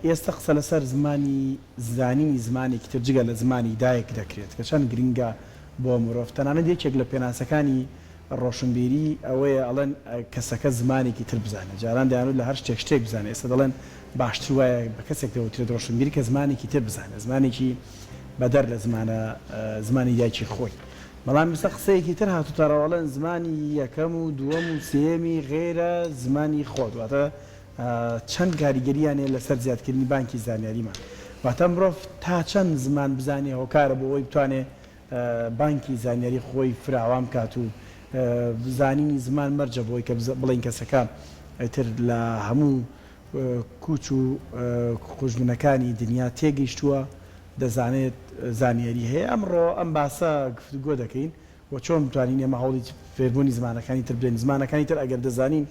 ئێستا قسە لەسەر زمانی زانینی زمانێکی تر جگە لە زمانی دایک دەکرێت کە چەند گرنگە بۆ مرۆڤ تەنانەت یەکێک لە پێناسەکانی ڕۆشنبیری ئەوەیە ئەڵەن کەسەکە زمانێکی تر بزانێت جاران دەیانوت لە هەر شتێک بزانێت ئێستا دەڵێن باشتر وایە بە کەسێک دەوترێت ڕۆشنبیری کە زمانێکی تر بزانێت زمانێکی بەدەر لە زمانی دایکی خۆی بەڵام ئێستا قسەیەکی تر هاتوتەڕەوەڵەن زمانی یەکەم و دووەم و سێمی غێرە زمانی خۆت واتە چەند کاریگەریانێ لەسەر زیادکردنی بانکی زانیاریمان واتە مرۆڤ تا چەند زمان بزانێ هۆکارە بۆ ئەوەی بتوانێت بانکی زانیاری خۆی فراوان کات و زانینی زمان مەرجە بۆی کە بڵین کەسەکە تر لە هەموو کوچ و خوشبنەکانی دنیا تێگەیشتووە دەزانێت زانیاری هەیە ئەمڕۆ ئەم باسە گفتوگۆ دەکەین و چۆن بتوانین ئێمە هەوڵی فێربوونی زمانەکانی تر بدەین زمانەکانی تر ئەگەر دەزانین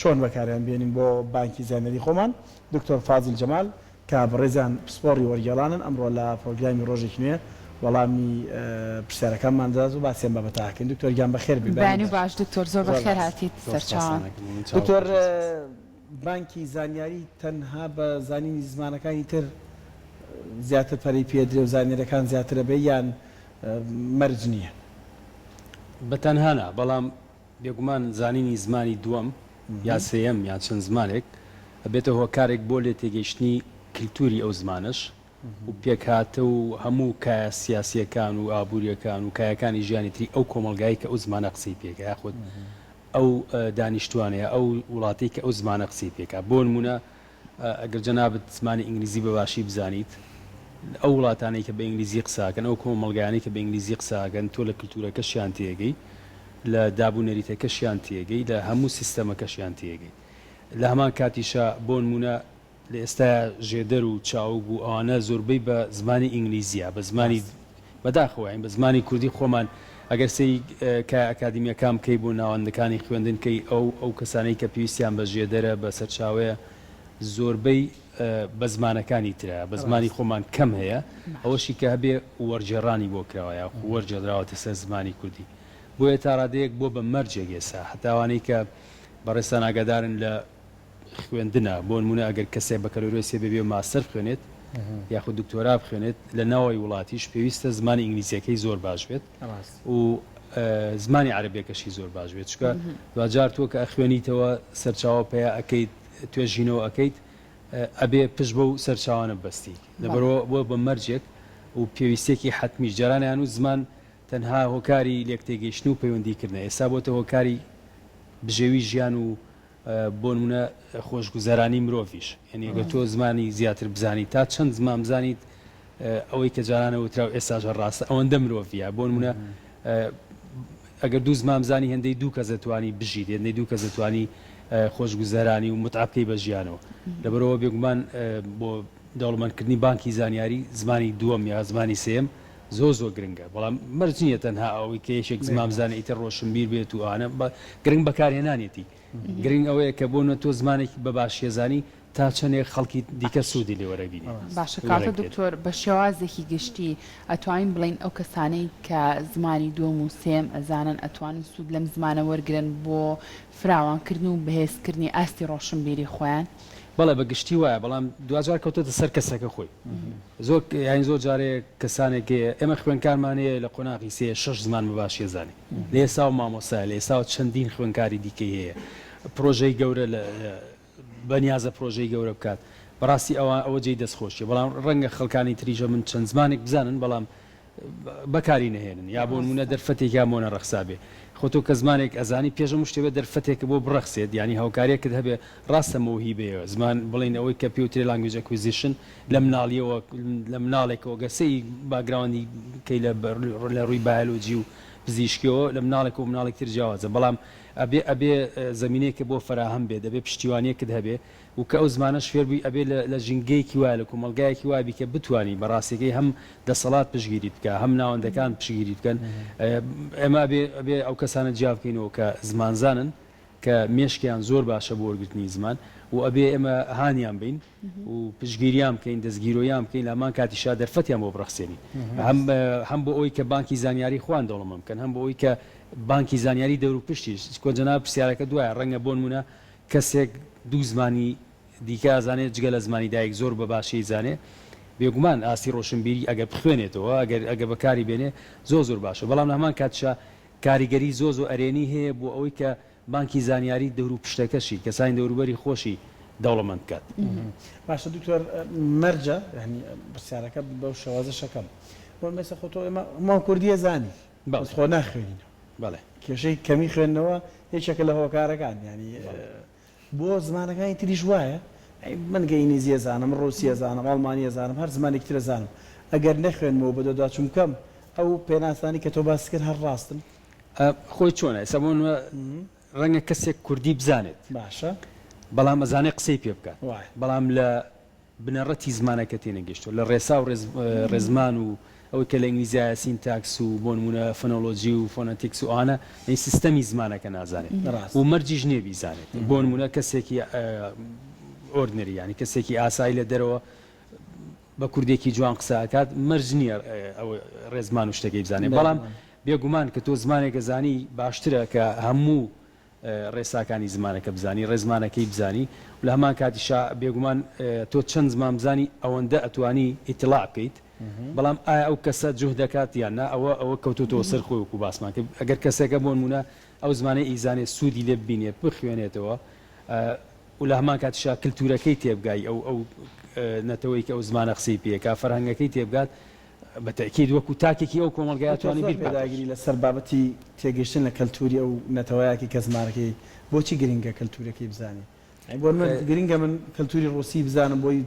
چۆن بەکاریان بێنین بۆ بانکی زانیاری خۆمان دکتۆر فازل جەمال کە بەڕێزان پسپۆڕی وەرگێڵانن ئەمڕۆ لە پرۆگرامی ڕۆژێکی نوێ وەڵامی پرسیارەکانمان دەدات و باسییان بەبەتاکەین دکتۆر گیان بەخێر بێ باش دکتۆر زۆر بەخێر هاتیت سەرچاوان دکتۆر بانکی زانیاری تەنها بە زانینی زمانەکانی تر زیاتر پەری پێدرێ و زانیەرەکان زیاترە بێ یان مەرج نییە بەتەنهانا بەڵام بێگومان زانینی زمانی دووەم یا سێەم یان چەند زمانێک ئەبێتە هۆکارێک بۆ لێ تێگەیشتنی کللتوری ئەو زمانش و پێکهاتە و هەموو کایە سیاسیەکان و ئابوووریەکان و کایەکانی ژیانی تری ئەو کۆمەلگایی کە ئەو زمانە قسەی پێکە یاخود ئەو دانیشتوانەیە ئەو وڵاتی کە ئەو زمانە قسەی پێکە بۆ نمونە ئەگەر جەنابەت زمانی ئینگلیزی بە باشی بزانیت ئەو وڵاتانەی کە بە ئینگلیزی قساکەن ئەو کۆمەلگایانی کە بە ئینگلیزی قساکەن تۆ لە کللتورەکەشیان تێگەی لە دابوونەریتەکەشیان تێگەی لە هەموو سیستەمەکەشیان تێگەی لە هەمان کاتیشە بۆ نمونە لە ئێستا ژێدەر و چاوگ و ئەوانە زۆربەی بە زمانی ئینگلیزیە بە زمانی بەداخەوەین بە زمانی کوردی خۆمان ئەگەر سی کە ئەکادمیەکان بکەی بۆ ناوەندەکانی خوێندنکەی ئەو کەسانەی کە پێویستیان بە ژێدەرە بە سەرچاوەیە زۆربەی بە زمانەکانی ترە بە زمانی خۆمان کەم هەیە ئەوەشی کە هەبێ وەرجێڕانی بۆ کراوەیە وەرجێدراوەتە سەر زمانی کوردی بۆیە تا ڕادەیەک بۆ بە مەرجێک ئێستا هەتاوانەی کە بەڕێستان ئاگادارن لە خوێندنە بۆ نمونە ئەگەر کەسێک بەکەلۆرۆسیە بێ ماستەر بخوێنێت یاخود دکتۆرا بخوێنێت لە ناوەی وڵاتیش پێویستە زمانی ئینگلیزیەکەی زۆر باش بێت و زمانی عەرەبیەکەشی زۆر باش بێت چکە دوجار تۆ کە خوێنیتەوە سەرچاوە پێیا ئەەکەیت توێژینەوە ئەەکەیت ئەبێ پشت بە و سەرچاوانە بەستی لەبەرەوە بۆ بە مەرجێک و پێویستێکی حتمیش جارانیان و زمان تەنها هۆکاری لێکتێگەیشتن و پەیوەندیکردنە ئێستا بۆتە هۆکاری بژێوی ژیان و بۆ نمونە خۆشگوزەرانی مرۆڤیش یعنی ئەگەر تۆ زمانی زیاتر بزانیت تا چەند زمان بزانیت ئەوەی کە جارانەوە وتراو ئێستاژە ڕاستە ئەوەندە مرۆڤیە بۆ نمونە ئەگەر دوو زمان بزانی هەندەی دوو کەس دەتوانی بژیت هەندەی دوو کەس دەتوانی خۆشگوزەرانی و متعابکەی بە ژیانەوە لەبەرەوە بێگومان بۆ دەوڵەمەندکردنی بانکی زانیاری زمانی دووەم یا زمانی سێم زۆر گرنگە بەڵام مەرج نییە تەنها ئەوەی کە یەکێک زمان بزانێت ئیتر ڕۆشنبیر بێت و ئانە گرنگ بەکارهێنانێتی گرنگ ئەوەیە کە بۆ نە تۆ زمانێکی بە باشێزانی تا چەندێک خەڵکی دیکە سوودی لێوەرەبینی باشە کاتە دکتۆر بە شێوازێکی گشتی ئەتوانین بڵین ئەو کەسانەی کە زمانی دووەم و سێم ئەزانن ئەتوانن سوود لەم زمانە وەرگرن بۆ فراوانکردن و بەهێزکردنی ئاستی ڕۆشنبیری خۆیان بەڵێ بە گشتی وایە بەڵام دوجار کەوتێتە سەر کەسەکە خۆی زۆر یانی زۆر جارێک کەسانێک ئێمە خوێنکارمانەیە لە قۆناغی سێ 6 زمان بەباشی زانێ لە ئێستا و مامۆسای لە ئێستا چەندین خوێنکاری دیکەی هەیە پرۆژەی گەورە لە بەنیازە پرۆژەی گەورە بکات بەڕاستی ئەوە جێی دەستخۆشیە بەڵام ڕەنگە خەڵکانی تریژە من چەند زمانێک بزانن بەڵام بەکاری نەهێنن یا بۆ نمونە دەرفەتێک یا مۆنە ڕەخسابێ خۆتۆ کە زمانێک ئەزانی پێشە شتێ دەرفەتێکە بۆ بڕەخسێت ینی هاوکاریەکت هەبێ ڕاستە مۆهیبەیە زمان بڵین ئەوەی کە پیوتری لانگویج ئەکویزیشن لە مناڵیەوە لە مناڵێکەوە گەسەی باگراوەندی کەی لە ڕووی بایۆلۆجی و پزیشکیەوە لە مناڵێک و مناڵێک تر جیاوازە بەڵام ئەبێ زمینەیەکە بۆ فراهەم بێت دەبێ پشتیوانیەکت هەبێ و کە ئەو زمانە شوێربووی ئەبێ لە ژینگەیەکی وایە لە کۆمەلگایەکی وای بیکە بتوانی بەڕاستیەکەی هەم دەسەڵات پشگیری بکە هەم ناوەندەکان پشگیری بکەن ئێمە ئەبێ ئەو کەسانە جیاو بکەینەوە کە زمانزانن کە مێشکیان زۆر باشە بۆ وەرگرتنی زمان و ئەبێ ئێمە هانیان بین و پشگیریان بکەین دەستگیرۆیان بکەین لە هەمان کاتیشا دەرفەتیان بۆ بڕەخسێنی هەم بۆ ئەوی کە بانکی زانیاری خوان دەوڵەمەند بکەن هەم بۆ ئەوی کە بانکی زانیاری دەور و پشتیش کۆجەناب پرسیارەکە دوایە ڕەنگە بۆ نمونە کەسێک دوو زمانی دیکە زانێت جگە لە زمانی دایک زۆر بە باشی زانێ بێگومان ئاسی ڕۆشنبیری ئەگەر بخوێنێتەوە ئەگە بەکاری بێنێ زۆر باشە بەڵام لە هەمان کاتشە کاریگەری زۆ ئەرێنی هەیە بۆ ئەوەی کە بانکی زانیاری دەور و پشتەکەشی کەسانی دەوروبەری خۆشی دەوڵەمەند بکات. باشە دکتۆر مەرجە ینی پرسیارەکە بەو شێوازە شەکەم مەسە خۆتۆ ئەمە کوردیە زانی خۆ ناخوێنینەوە بەڵێ کێشەی کەمی خوێندنەوە یەکێکە لە هۆکارەکان ینی بۆ زمانەکانی تریش وایە من ئینگلیزی زانم ڕوسیە زانم ئەڵمانیە زانم هەر زمانێکی ترە زانم ئەگەر نەخوێنمەوە بە دەداچوم کەم ئەو پێناسانی کە تۆ باس کرد هەر ڕاستن خۆی چۆنە سەبوون ڕەنگە کەسێک کوردی بزانێت باشە بەڵام ئەزانێ قسەی پێ بکات بەڵام لە بنەڕەتی زمانەکە تێنەگەشتۆ لە ڕێسا و ڕێزمان و ئەوەی کە لە ئینگلیزیایە سینتاکس و بۆ نمونە فۆنۆلۆژی و فۆنەتیکس و ئانە ئەی سیستەمی زمانەکە نازانێت و مەرجیش نییە بیزانێت بۆ نمونە کەسێکی ئۆردنەری ینی کەسێکی ئاسایی لە دەرەوە بە کوردێکی جوان قساکات مەرج نییە ڕێزمان و شتێکی بزانێت بەڵام بێگومان کە تۆ زمانێکە زانی باشترە کە هەموو ڕێساکانی زمانەکە بزانی ڕێزمانەکەی بزانی و لە هەمان کاتیشا بێگومان تۆ چەند زمان بزانی ئەوەندە ئەتوانی ئیتیڵاع بکەیت بەڵام ئایا ئەو کەسە جوه دەکات یان نا ئەوە کەوتوتەوە سەر خۆی وەکو باسمان کرد ئەگەر کەسێکە بۆ نمونە ئەو زمانەی ئیزانێت سوودی لێ ببینێ بخوێنێتەوە و لە هەمان کاتیشا کللتورەکەی تێبگای ئەو نەتەوەی کە ئەو زمانە قسەی پێکا فەرهەنگەکەی تێبگات بەتەکید وەکو تاکێکی ئەو کۆمەلگای توانی بیرپێداگیری لەسەر بابەتی تێگەشتن لە کەلتوری ئەو نەتەوەیەکی کە زمانەکەی بۆچی گرنگە کەلتورەکەی بزانێ بۆ من گرنگە من کەلتوری ڕوسی بزانم بۆی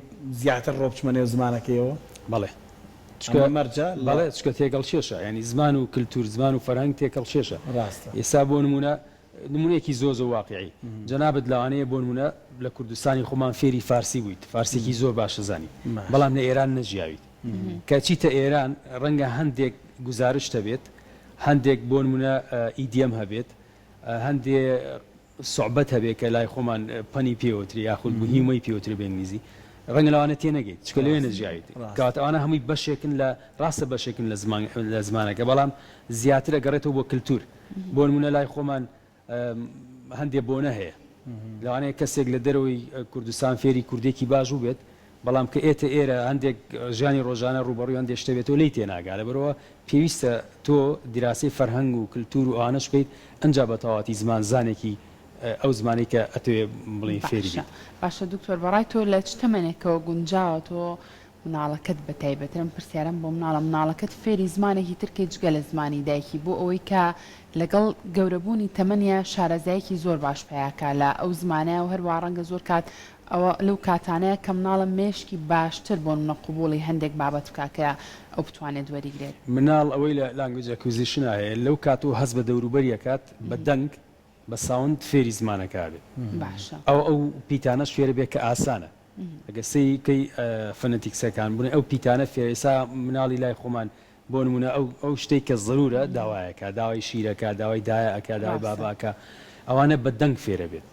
زیاتر ڕۆبچمەنێ زمانەکەیەوە بەڵێ مەرجە بەڵێ چکە تێگەڵ چێشە ینی زمان و کللتور زمان و فەرهەنگ تێکەڵ چێشە ئێستا بۆ نمونەیەکی زۆ واقعی جەنابەت لەوانەیە بۆ نمونە لە کوردستانی خۆمان فێری فارسی بوویت فارسێکی زۆر باشە زانی بەڵام لە ئێران نەژیاویت کە چیتە ئێران ڕەنگە هەندێک گزارش هەبێت هەندێک بۆ نمونە ئیدیم هەبێت هەندێک سوعبەت هەبێت کە لای خۆمان پەنی پێوتری یاخود بوهیمەی پێوتری بە ئینگلیزی ڕەنگە لەوانە تێنەگەیت چکە لەوێ نەژیاویت کاتەوانە هەمووی بەشێکن لە ڕاستە بەشێکن لە زمانەکە بەڵام زیاتر ئەگەڕێتەوە بۆ کللتور بۆ نمونە لای خۆمان هەندێک بۆنە هەیە لەوانەیە کەسێک لە دەرەوەی کوردستان فێری کوردێکی باش بوو بێت بەڵام کە ئێتە ئێرە هەندێک ژیانی ڕۆژانە ڕوبەڕووی هەندێک شتەبێتەوە لی تێناگا لەبەرەوە پێویستە تۆ دیراسی فەرهەنگ و کللتور و ئانەش بکەیت ئەنجا بە تەواتی زمان زانێکی ئەو زمانی کە ئەتوێ بڵین فێری باشە دکتۆر بەڕای تۆ لە چ تەمەنێکەوە گونجاوە تۆ مناڵەکەت بە تایبەترم پرسیارم بۆ مناڵەکەت فێری زمانێکی ترکی جگە لە زمانی دایکی بۆ ئەوەی کە لەگەڵ گەورەبوونی تەمەنیە شارەزایەکی زۆر باش پیاکە لە ئەو زمانەیە و هەروە ڕەنگە زۆر کات ئەوە لەو کاتانەیە کە مناڵە مێشکی باشتر بۆ منە قوبوڵی هەندێک بابەت بکاکە ئەو بتوانێت وەریگرێت مناڵ ئەوەی لە لانگوێج ئەکوزیشن هەیە لەو کات و هەست بە دەوروبەریەکات بە دەنگ بە ساوند فێری زمانەکە بێت باشە ئەو پیتانەش فێرە بێت کە ئاسانە ئەگە سەیکەی فەنەتیکسەکان بوون ئەو پیتانە فێرەسا مناڵی لای خۆمان بۆ نمونە ئەو شتێک کە ضرورە داوایەکە داوای شیرەکە داوای دایەکە داوای باباکە ئەوانە بە دەنگ فێرە بێت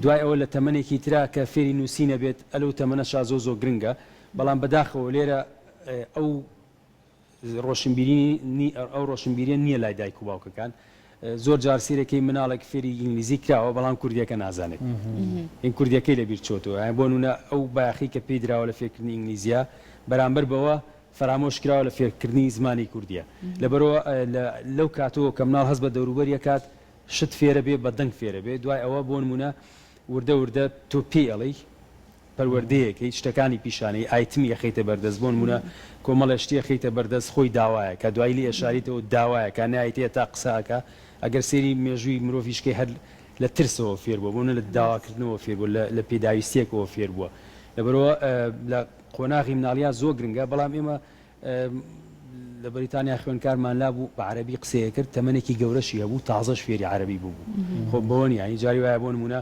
دوای ئەوە لە تەمەنێکی ترا کە فێری نووسینە بێت ئەلو تەمەنە زۆ گرنگە بەڵام بەداخەوە لێرە ئەو ڕۆشنبیریە نییە لای دایک و باوکەکان زۆر جارسیرەکەی مناڵێک فێری ئینگلیزی کراوە بەڵام کوردیەکە نازانێت این کوردیەکەی لەبیر چۆتەوە بۆ نونە ئەو باخی کە پێی دراوە لە فێرکردنی ئینگلیزیە بەرامبەر بەوە فرامۆش کراوە لە فێرکردنی زمانی کوردیە لەبەرەوە لەو کاتەوە کە مناڵ هەست بە دەوروبەریە کات شت فێرە بێ بە دەنگ فێرە بێ دوای ئەوە بۆ نمونە وردە تۆ پێی ئەڵی پەروەردەیەکەی شتەکانی پیشانەی ئایتمی ئەخەیتە بەردەست بۆ نمونە کۆمەڵە شتی ئەخەیتە بەردەست خۆی داوایە کە دوای لی ئەشاریتەوە داوایە کە نایەتێ تا قساکە ئەگەر سێری مێژووی مرۆڤیشکەی هەر لە ترسەوە فێر بووە بوون لە داواکردنەوە فێر بوو لە پێداویستێکەوە فێر بووە لەبەرەوە لە قۆناغی مناڵیا زۆر گرنگە بەڵام ئێمە لە بەریتانیا خوێنکارمان لابوو بە عەرەبی قسەیە کرد تەمەنێکی گەورەشی هەبوو تازەش فێری عەرەبی بوو خۆ بەوە نیانی جاری وایە بۆ نمونە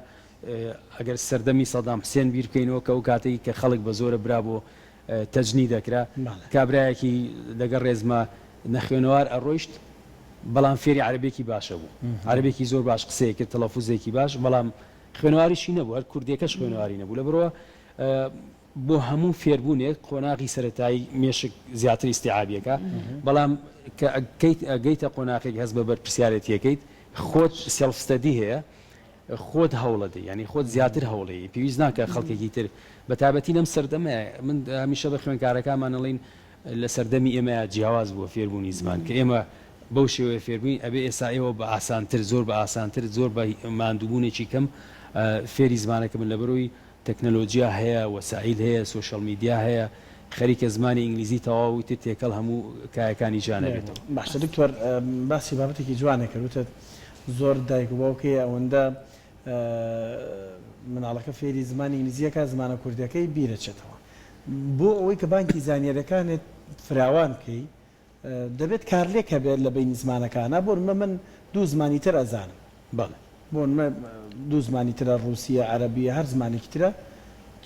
ئەگەر سەردەمی سەدام حوسێن بیر بکەینەوە کە ئەو کاتەی کە خەڵک بە زۆرە برا بۆ تەجنی دەکرا کابرایەکی لەگەڵ ڕێزمە نەخوێنەوار ئەڕۆیشت بەڵام فێری عەرەبێکی باشە بوو عەرەبێکی زۆر باش قسەیە کرد تەلەفوزێکی باش بەڵام خوێنەواریشی نەبوو هەر کوردیەکەش خوێنەواری نەبوو لەبەرەوە بۆ هەموو فێربوونێک قۆناغی سەرەتایی مێشک زیاتر ئیستیعابیەکە بەڵام گەیتە قۆناغێک هەست بە بەرپرسیارەتیەکەیت خۆت سێلف ستەدی هەیە خۆت هەوڵەدە ینی خۆت زیاتر هەوڵی پێویست ناکە خەڵکێکی تر بە تابەتی لەم سەردەمە من هەمیشە بە خوێنکارەکانمانەڵین لە سەردەمی ئێمە جیاواز بووە فێربوونی زمان کە ئێمە بەو شێوەیە فێربووین ئەبێ ئێستا ئێوە بە ئاسانتر زۆر بە ئاسانتر زۆر بە ماندووبوونێکی کەم فێری زمانەکە من لە بەرەوەی تەکنەلۆجیا هەیە وەسایل هەیە سوشەل میدیا هەیە خەریکە زمانی ئینگلیزی تەواوی تر تێکەڵ هەموو کایەکانی جانەبێتەوە. باشە دکتۆر باسی بابەتێکی جوانە کردوتە زۆر دایک و باوکەی ئەوەندە مناڵەکە فێری زمانی ئینگلیزیەکە زمانە کوردیەکەی بیرەچێتەوە بۆ ئەوەی کە بانکی زانیاریەکانت فراوان بکەی دەبێت کارلێک هەبێت لە بینی زمانەکانە بۆ من دوو زمانی تر ئەزانم بەڵێ بۆ دوو زمانی ترە ڕوسیە عەرەبیە هەر زمانێکی ترە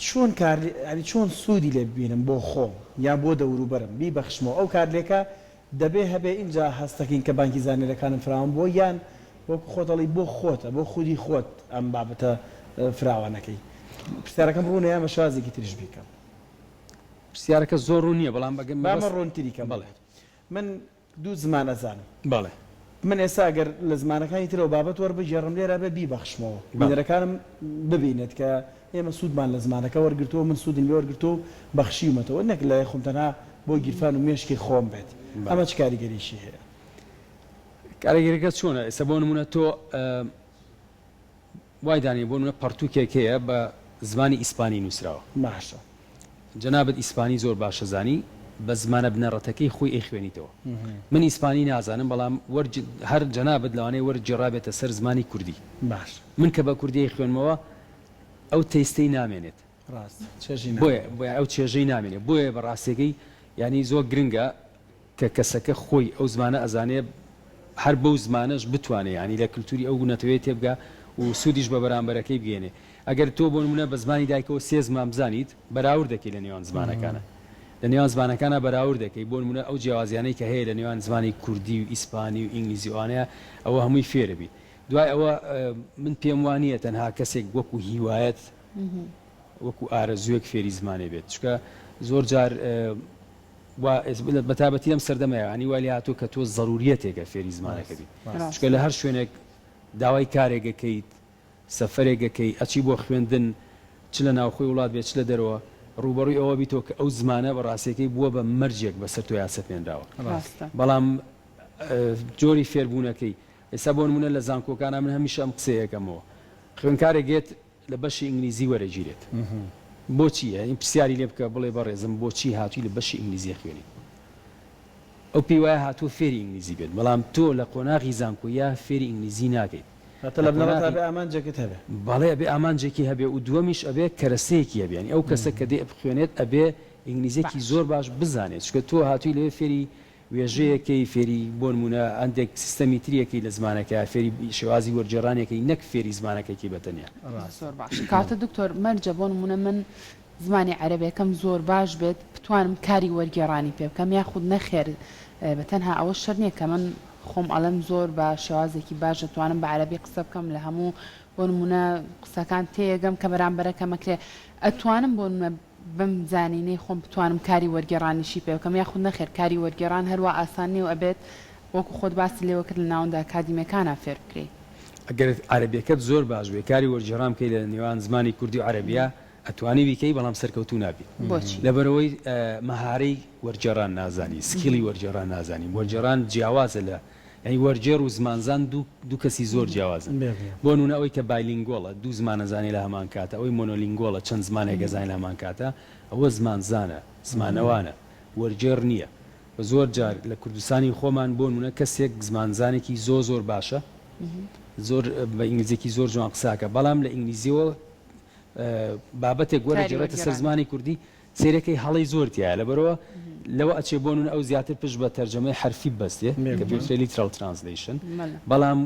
چۆن چۆن سوودی لێ ببینم بۆ خۆم یا بۆ دەوروبەرم بیبەخشمەوە ئەو کارلێکە دەبێ هەبێ اینجا هەستەکەین کە بانکی زانیاریەکانم فراوان بۆ یان وەکو خۆتەڵی بۆ خۆتە بۆ خودی خۆت ئەم بابەتە فراوانەکەی پرسیارەکەم ڕوونە یامە شازێکی تریش بیکەم پرسیارەکە زۆر ڕوو نییە بەڵام بەمە ڕوونتریکە بەڵێ من دوو زمان ئەزانم بەڵێ من ئێستا ئەگەر لە زمانەکانی ترەوە بابەت وەربژێڕم لێرە بە بیبەخشمەوە بینەرەکانم ببینێت کە ئێمە سوودمان لە زمانەکە وەرگرتەوە من سوودم لێ وەرگرتەوە بەخشیمەتەوە نەک لە خۆمتەنها بۆ گیرفان و مێشکی خۆم بێت ئەمە چ کاریگەریشی هەیە کارێگەرەکە چۆنە ئێستا بۆ نمونە تۆ وای دانێ بۆ نمونە پەرتووکێک هەیە بە زمانی ئیسپانی نووسراوە ماشە جەنابەت ئیسپانی زۆر باشە زانی بە زمانە بنەڕەتەکەی خۆی ئەیخوێنیتەوە من ئیسپانی نازانم بەڵام هەر جەنابەت لەوانەیە وەرجێڕابێتە سەر زمانی کوردی باش من کە بە کوردی خوێنمەوە ئەو تەیستەی نامێنێت ڕاست بۆیە ئەو چێژەی نامێنێت بۆیە بەڕاستێکەی ینی زۆر گرنگە کە کەسەکە خۆی ئەو زمانە ئەزانێ هەر بەو زمانەش بتوانێت ینی لە کللتوری ئەو نەتەوێت تێبگا و سوودیش بە بەرامبەرەکەی بگەێنێ ئەگەر تۆ بۆ نمونە بە زمانی دایکەوە سێ زمان بزانیت بەراورد دەکەی لە نێوان زمانەکانە لە نێوان زمانەکانە بەراورد دەکەی بۆ نمونە ئەو جیاوازیانەی کە هەیە لە نێوان زمانی کوردی و ئیسپانی و ئینگلیزی وانەیە ئەوە هەمووی فێرەبی دوای ئەوە من پێم وانە تەنها کەسێک وەکو هیوایەت وەکو ئارەزوویەک فێری زمانێ بێت چکە زۆر جار بەتابەتی لەم سەردەمەیە ئەنی وای لێ هاتوو کە تۆ ضروریەتێکە فێری زمانەکە بیت چکە لە هەر شوێنێک داوای کارێکەکەیت سەفەرێکەکەی ئەچی بۆ خوێندن چ لە ناوخۆی وڵات بێت چ لە دەرەوە ڕوبەڕووی ئەوە بیتەوە کە ئەو زمانە بەڕاستیەکەی بووە بە مەرجێک بەسەر تۆ یاسە پێێنراوە بەڵام جۆری فێربوونەکەی ئێستا بۆ نمونە لە زانکۆکانە من هەمیشە ئەم قسەیەکەمەوە خوێنکارێکێت لە بەشی ئینگلیزی وەرەگیرێت بۆچی این پرسیاری لێ بکە بڵێ بەڕێزم بۆچی هاتووی لە بەشی ئینگلیزی خوێنی ئەو پێی وایە هاتووە فێری ئینگلیزی بێت بەڵام تۆ لە قۆناغی زانکۆیە فێری ئینگلیزی ناکەیت ئامانجێکت هەبێ بەڵێ ئەبێ ئامانجێکی هەبێ و دووەمیش ئەبێ کەرەسەیەکی هەبێنی ئەو کەسە کە دێ بخوێنێت ئەبێ ئینگلیزیێکی زۆر باش بزانێت چکە تۆ هاتووی لەوێ فێری وێژەیەکەی فێری بۆ نمونە ئەندێک سیستەمی تریەکەی لە زمانەکە فێری شێوازی وەرجێڕانێکی نەک فێری زمانەکەیکی بەتەنیا زۆر باش کاتە دکتۆر مەرجە بۆ نمونە من زمانی عەرەبیەکەم زۆر باش بێت بتوانم کاری وەرگێڕانی پێ بکەم یاخود نەخێر بەتەنها ئەوە شەر نییە کە من خۆم ئەڵم زۆر بە شێوازێکی باش دەتوانم بە عەرەبی قسە بکەم لە هەموو بۆ نمونە قسەکان تێگەم کە بەرامبەرەکەمەکرێ ئەتوانم بۆ بم زانینەی خۆم بتوانم کاری وەرگێڕانیشی پێ بکەم یاخود نەخێر کاری وەرگێڕان هەروە ئاسانی و ئەبێت وەکو خۆت باسی لێوە کرد لە ناوەندا ئەکادیمیەکانە فێر بکرێ ئەگەر عەرەبیەکەت زۆر باش بێ کاری وەرجێڕان بکەی لە نێوان زمانی کوردی و عەرەبیە ئەتوانی بیکەی بەڵام سەرکەوتوو نابێت لەبەرەوەی مەهارەی وەرجێڕان نازانی سکیلی وەرجێڕان نازانی وەرجێڕان جیاوازە لە ینی وەرجێر و زمانزان دوو کەسی زۆر جیاوازن بۆ نمونە ئەوەی کە بایلینگۆڵە دوو زمانە زانی لە هەمان کاتە ئەوەی مۆنۆلینگۆڵە چەند زمانێک گەزانانی لە هەمان کاتە ئەوە زمانزانە زمانەوانە وەرجێر نییە بە زۆر جار لە کوردستانی خۆمان بۆ نمونە کەسێک زمانزانێکی زۆر باشە زۆر بە ئینگلیزیێکی زۆر جوان قساکە بەڵام لە ئینگلیزیەوە بابەتێک وەرەگێڕێتە سەر زمانی کوردی سیرەکەی هەڵی زۆرتیایە لەبەرەوە لەوە ئەچێ بۆ نمونە ئەو زیاتر پشت بە تەرجەمەی حرفی بەستێ کە پێوترێ لیترال ترانسلیشن بەڵام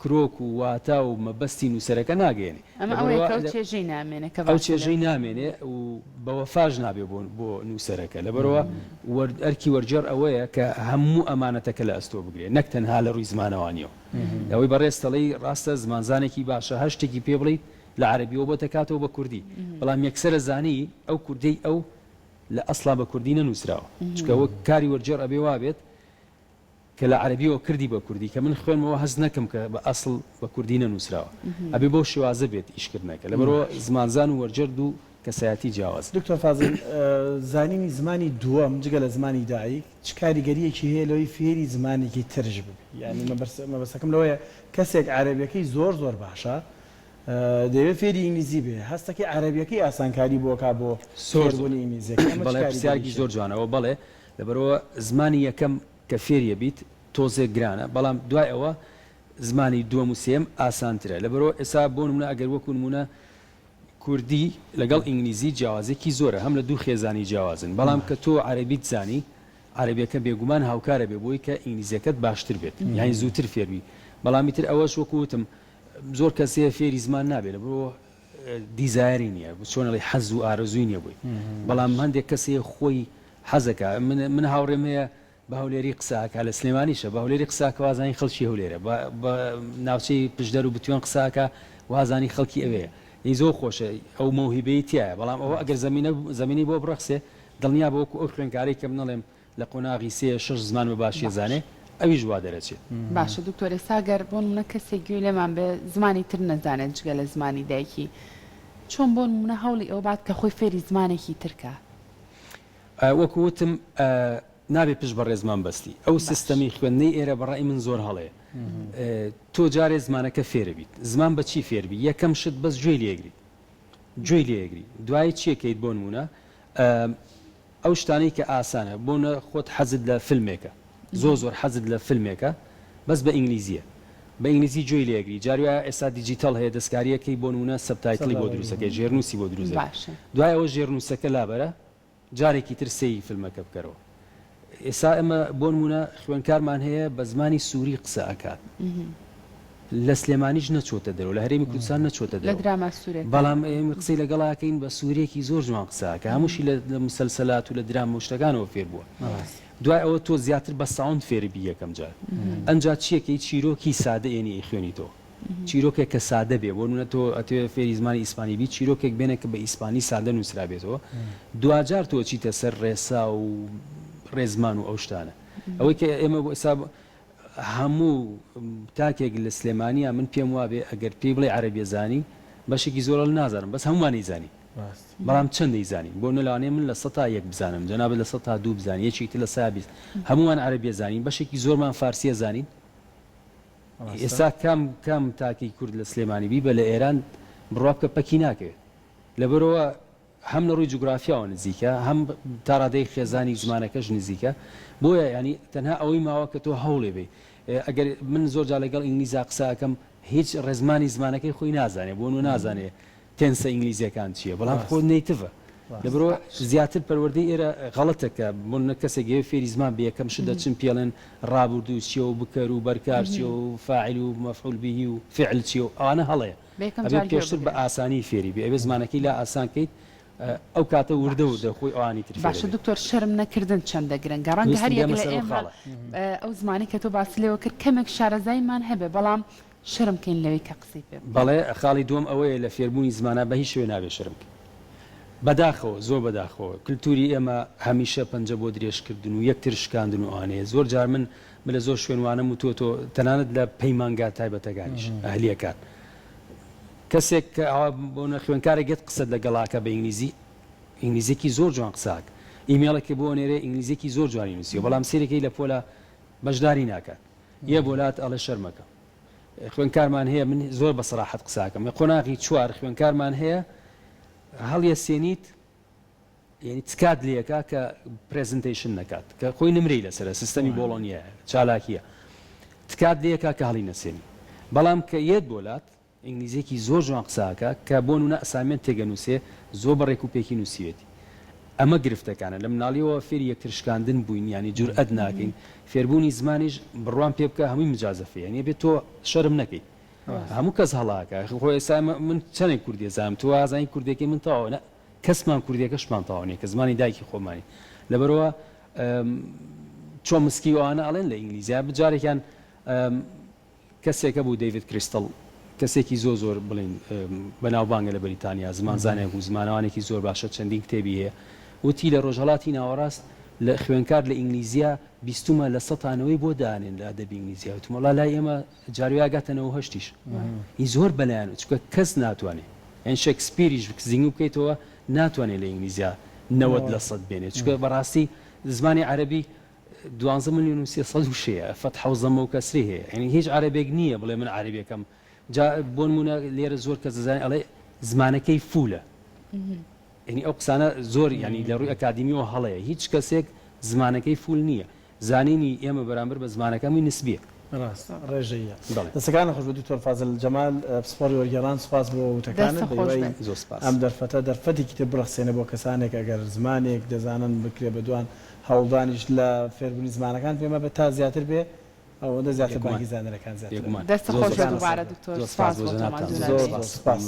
کرۆک و واتە و مەبەستی نووسەرەکە ناگەێنێ ئەو چێژەی نامێنێ و بەوەفاژ نابێ بۆ نووسەرەکە لەبەرەوە ئەرکی وەرجێڕ ئەوەیە کە هەموو ئەمانەتەکە لە ئەستۆ بگرێت نەک تەنها لە ڕووی زمانەوانیەوە ئەوەی بەڕێستەڵی ڕاستە زمانزانێکی باشە هەر شتێکی پێ بڵیت لە عەرەبیەوە بۆ تەکاتەوە بە کوردی بەڵام یەکسەرە زانی ئەو کوردەی ئەو لە ئەسڵا بە کوردی نەنووسراوە چکە ئەوە کاری وەرجێڕ ئەبێ وا بێت کە لە عەربیەوە کردی بە کوردی کە من خوێنمەوە هەز نەکەم کە بە ئەسڵ بە کوردی نەنووسراوە ئەبێ بۆ شێوازە بێت ئیشکردنەکە لەبەرەوە زمانزان و وەرجەرد و کەسایەتی جیاواز. دکتۆر فازڵ زانینی زمانی دووەم جگە لە زمانی دایک چ کاریگەریەکی هەیە لەوەی فێری زمانێکی ترش ببێت یعنی مەبەستەکەم لەوەیە کەسێک عەربیەکەی زۆر باشە دەوێت فێری ئینگلیزی بێ هەستەکەی عەربیەکەی ئاسانکاری بۆکا بۆ فێربوونی ئینگلیزیەکە بەڵێ پرسیارێکی زۆر جوانەوە بەڵێ لەبەرەوە زمانی یەکەم کە فێریە بیت تۆزێک گرانە بەڵام دوای ئەوە زمانی دووەم و سێم ئاسانترە لەبەرەوە ئێستا بۆ نمونە ئەگەر وەکو نمونە کوردی لەگەڵ ئینگلیزی جیاوازێکی زۆرە هەم لە دوو خێزانی جیاوازن بەڵام کە تۆ عەربیت زانی عەربیەکە بێگومان هاوکارە بێ بۆی کە ئینگلیزیەکەت باشتر بێت یعنی زووتر فێربی بەڵامی تر ئەوەش وەکوتم زۆر کەسەیە فێری زمان نابێت بۆ دیزایری نییە چۆنەڵی حەز و ئارەزووی نییە بووی بەڵام هەندێک کەسەیە خۆی حەزەکە من هاوڕێم هەیە بە هەولێری قساکە لە سلێمانیشە بە هەولێری قساکە وازانی خەڵکی هەولێرە بە ناوچەی پشدەر و بتوێن قساکە وازانی خەڵکی ئەوەیە هی زۆر خۆشە ئەو مەوهیبەی تایە بەڵام ئەوە ئەگەر زمینی بۆ بڕەخسێ دڵنیا بۆ ئەو خوێنکاری کە بنەڵێم لە قۆناغی 3-6 زمان بە باشی زانێ ئەویش وا دەرەچێت باشە دکتۆر ئێساگەر بۆ نمونە کەسێک گوێ لێمان بێ زمانی تر نەزانێت جگە لە زمانی دایکی چۆن بۆ نمونە هەوڵی ئەو بات کە خۆی فێری زمانێکی ترکە وەکوتم نابێ پشت بە ڕێزمان بەستی ئەو سیستەمی خوێندنەی ئێرە بەڕای من زۆر هەڵەیە تۆ جارێ زمانەکە فێرە بیت زمان بە چی فێربی یەکەم شت بەس گوێی لێگری دوای چیەکەیت بۆ نمونە ئەو شتانەی کە ئاسانە بۆ خۆت حەزت لە فیلمێکە زۆر حەزت لە فیلمێکە بەس بە ئینگلیزیە بە ئینگلیزی گوێی لێگری جاروە ئێستا دیجیتال هەیە دەستکاریەکەی بۆ نمونە سەبتایتڵی بۆ دروستەکەی ژێرنووسی بۆ دروست دوای ئەوە ژێرنووسەکە لابەرە جارێکی تر سێی فیلمەکە بکەرەوە ئێستا ئەمە بۆ نمونە خوێنکارمان هەیە بە زمانی سووری قسە ئەکات لە سلێمانیش نەچۆتە دەرەوە لە هەرێمی کوردستان نەچۆتە دەرەوە بەڵام ئێمە قسەی لەگەڵاکەین بە سوورێکی زۆر جوان قساکە هەمووشی لە مسلسلات و لە درام شتەکانەوە فێر بووە دوای ئەوە تۆ زیاتر بە ساوند فێربی یەکەم جار ئەنجا چیەکەی چیرۆکی سادە ئێنی خوێنی تۆ چیرۆکێک کە سادە بێ بۆ نمونە تۆ ئەتوێ فێری زمانی ئیسپانی بی چیرۆکێک بێنە کە بە ئیسپانی سادە نووسرا بێتەوە دوجار تۆ چیتە سەر ڕێسا و ڕێزمان و ئەو شتانە ئەوەی کە ئێمە بۆ ئێستا هەموو تاکێک لە سلێمانیا من پێم وابێ ئەگەر پێی بڵێ عەرەبیە زانی بەشێکی زۆر نازانم بەس هەمووانی زانی بەڵام چەندەی زانی بۆ نەلانێ من لە 100 بزانم جەناب لە 100 بزانین یەکێکی لە 120 هەمووان عەرەبیە زانین بەشێکی زۆرمان فارسیە زانین ئێستا کام تاکی کورد لە سلێمانی بی بە لە ئێران بڕوا بکە پەکی ناکەوێت لەبەرەوە هەم لە ڕووی جوگرافیاوە نزیکە هەم تا ڕادەی خێزانی زمانەکەش نزیکە بۆیە ینی تەنها ئەوەی ماوە کە تۆ هەوڵێ بێ ئەگەر من زۆر جا لەگەڵ ئینگلیزا قساکەم هیچ ڕێزمانی زمانەکەی خۆی نازانێ بۆ و نازانێ تێنسە ئینگلیزیەکان چییە بەڵام خۆ نەیتڤە لەبەرەوە زیاتر پەروەردەی ئێرە غەڵەتەکە بۆ کەسێک گەوێ فێری زمان بێ یەکەم شت دەچن پێڵێن ڕابردوو چیە و بکەر و بەرکار چیە و فاعل و مەفعول به و فعل چیە و ئەوانە هەڵەیە ئەبێ پێشتر بە ئاسانی فێری بێ ئەبێ زمانەکەی لا ئاسانکەیت ئەو کاتە وردە و دەخۆی ئەوانی تر باشە دکتۆر شەرم نەکردن چەندە گرنگە ڕەنگە هەر یەک لە ئێمە ئەو زمانی کە تۆ باسی لێوە کرد کەمێک شارەزایمان هەبێ بەڵام شەرمکەین لەوەی کە قسەی پێ بەڵێ خاڵی دووەم ئەوەیە لە فێربوونی زمانە بە هیچ شوێ نابێ شەرمکە بەداخەوە زۆر بەداخەوە کللتوری ئێمە هەمیشە پەنجە بۆ درێژکردن و یەکتر شکاندن و ئەوانەیە زۆر جار من لە زۆر شوێنوانم و تۆ تەنانەت لە پەیمانگا تایبەتەکانیش ئەهلیەکان کەسێک بۆ خوێنکارێک گێت قسەت لەگەڵاکە بە ئینگلیزیێکی زۆر جوان قساک ئیمێڵێکی بۆ نێرە ئینگلیزیێکی زۆر جوانی نووسیە بەڵام سێرەکەی لە پۆلە بەشداری ناکات یە بۆلات ئەڵە شەرمەکە خوێنکارمان هەیە من زۆر بە سەراحەت قساکەم قۆناغی 4 خوێنکارمان هەیە هەڵیە سێنیت یعنی تکات لێکا کە پرزنتیشن نکات کە خۆی نمرەی لەسەر سیستەمی بۆڵۆنیە چالاکیە تکات لێکا کە هەڵی نەسێنی بەڵام کە یەت بۆلات ئینگلیزیێکی زۆر جوان قساکە کە بۆ نونە ئەسامێنت تێگەنووسێ زۆر بەڕێک و پێکی نووسیوێتی ئەمە گرفتەکانە لە مناڵیەوە فێری یەکتر شکاندن بووین ینی جورئەت ناکەین فێربوونی زمانیش بڕوان پێ بکە هەمووی مجازەفەیە یعنی بێت تۆ شەرم نەکەیت هەموو کەس هەڵاکە خۆ ئێستا من چەندێک کوردی زانم تو ئازانی کوردێکی من تاوە کەسمان کوردیەکەشمان تاوانێ کە زمانی دایکی خۆمانی لەبەرەوە چۆن مسکی ئەوانە ئەڵێن لە ئینگلیزیا بجارێکیان کەسێکە بوو دەیڤید کریستڵ کەسێکی زۆر بڵین بەناوبانگە لە بەریتانیا زمان زانێک و زمانەوانێکی زۆر باشە چەندین کتێبی هەیە وتی لە ڕۆژهەڵاتی ناوەڕاست لە خوێنکار لە ئینگلیزیا بیستمە لە سەتانەوەی بۆ دانێن لە ئەدەبی ئینگلیزیا وتمەڵا لای ئێمە جارویاگاتەنەوە هەشتیش هی زۆر بەلایەن چکە کەس ناتوانێت ئەن شێکسپیریش زیینگ بکەیتەوە ناتوانێت لە ئینگلیزیا 90% بێنێت چکە بەڕاستی زمانی عەربی 12 ملیۆن و 300 شەیە فەت حەوزەمە و کەسری هەیە یعنی هیچ عەربێک نییە بڵێ من عەربیەکەم جا بۆ نمونە لێرە زۆر کەس دەزانێت ئەڵێ زمانەکەی فولە ینی ئەو قسانە زۆر ینی لە ڕووی ئەکادمیەوە هەڵەیە هیچ کەسێک زمانەکەی فول نییە زانینی ئێمە بەرامبەر بە زمانەکەمی نسبیە ڕێژەیە دەستەکان خۆش بە دوکتۆر فازل جەمال پسپۆری وەرگێڕان سوپاس بۆ وتەکانت زۆر سپاس ئەم دەرفەتە دەرفەتێکی تر بڕخسێنە بۆ کەسانێک ئەگەر زمانێک دەزانن بکرێ بە دوان هەوڵدانیش لە فێربوونی زمانەکان پێمە بە تا زیاتر بێ ئەوەندە زیاتر باگی زانەرەکان زیاتر دەستە خۆش بە دووبارە دکتۆر سپاس بۆ زۆر سپاس